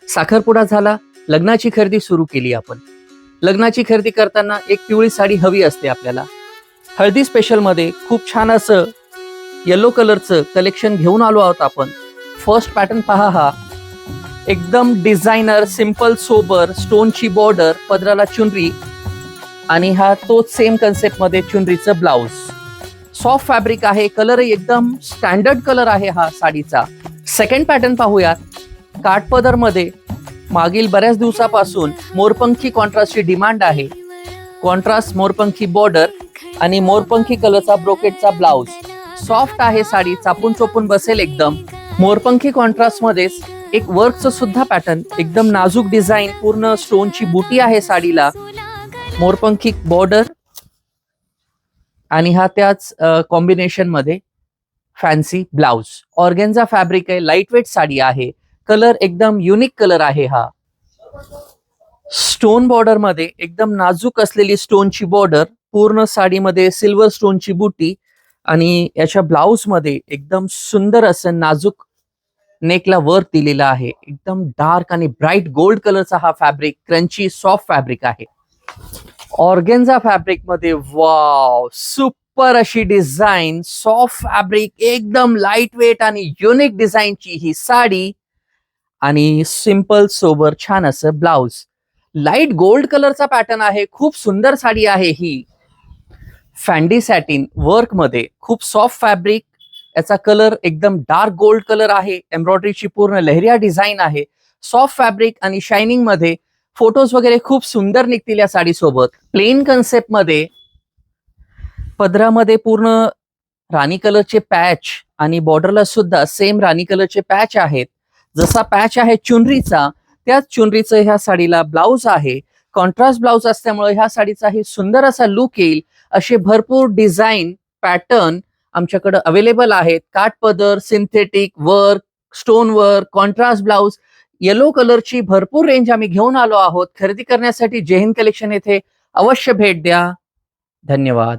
साखरपुडा झाला, लग्नाची खरेदी सुरू केली आपण. लग्नाची खरेदी करताना एक पिवळी साडी हवी असते आपल्याला. हळदी स्पेशल मध्ये खूप छान असं येलो कलरचं कलेक्शन घेऊन आलो आहोत आपण. फर्स्ट पॅटर्न पहा, हा एकदम डिझायनर सिंपल सोबर स्टोनची बॉर्डर, पदराला चुनरी आणि हा तोच सेम कन्सेप्ट मध्ये चुनरीचं ब्लाउज. सॉफ्ट फॅब्रिक आहे, कलर एकदम स्टँडर्ड कलर आहे हा साडीचा. सेकंड पॅटर्न पाहूयात. काठपदर मध्ये मागील बऱ्याच दिवसापासून मोरपंखी कॉन्ट्रास्टची डिमांड आहे. कॉन्ट्रास्ट मोरपंखी बॉर्डर आणि मोरपंखी कलरचा ब्रोकेटचा ब्लाउज. सॉफ्ट आहे साडी, चापून चोपून बसेल एकदम. मोरपंखी कॉन्ट्रास्ट मध्येच एक वर्कचं सुद्धा पॅटर्न, एकदम नाजूक डिझाईन, पूर्ण स्टोनची बुटी आहे साडीला. मोरपंखी बॉर्डर आणि हा त्याच कॉम्बिनेशन मध्ये फॅन्सी ब्लाउज. ऑर्गेन्झा फॅब्रिक आहे, लाईट वेट साडी आहे. कलर एकदम युनिक कलर आहे हा. स्टोन बॉर्डर मध्ये एकदम नाजूक असलेली स्टोनची बॉर्डर, पूर्ण साडीमध्ये सिल्वर स्टोनची बुटी आणि याच्या ब्लाउज मध्ये एकदम सुंदर असं नाजूक नेकला वर्क दिलेला आहे. एकदम डार्क आणि ब्राईट गोल्ड कलरचा हा फॅब्रिक, क्रंची सॉफ्ट फॅब्रिक आहे. ऑर्गेन्झा फॅब्रिक मध्ये वाव, सुपर अशी डिझाईन, सॉफ्ट फॅब्रिक, एकदम लाईट वेट आणि युनिक डिझाईनची ही साडी आणि सिंपल सोबर छान असं ब्लाउज. लाईट गोल्ड कलरचा पॅटर्न आहे, खूप सुंदर साडी आहे ही. फॅन्डी सॅटिन वर्क मध्ये खूप सॉफ्ट फॅब्रिक, याचा कलर एकदम डार्क गोल्ड कलर आहे. एम्ब्रॉयडरीची पूर्ण लहरिया डिझाईन आहे. सॉफ्ट फॅब्रिक आणि शायनिंग मध्ये फोटोज वगैरे खूप सुंदर निघतील या साडी सोबत. प्लेन कन्सेप्ट मध्ये पदरामध्ये पूर्ण राणी कलरचे पॅच आणि बॉर्डरला सुद्धा सेम राणी कलरचे पॅच आहेत. जसा पॅच आहे चुनरीचा, त्याच चुनरीचं ह्या साडीला ब्लाउज आहे. कॉन्ट्रास्ट ब्लाउज असल्यामुळे ह्या साडीचाही सुंदर असा लुक येईल. असे भरपूर डिझाईन पॅटर्न आमच्याकडे अवेलेबल आहेत. काठपदर, synthetic work, stone work, contrast blouse, yellow कलरची भरपूर रेंज आम्ही घेऊन आलो आहोत. खरेदी करण्यासाठी जय हिंद कलेक्शन येथे अवश्य भेट द्या. धन्यवाद.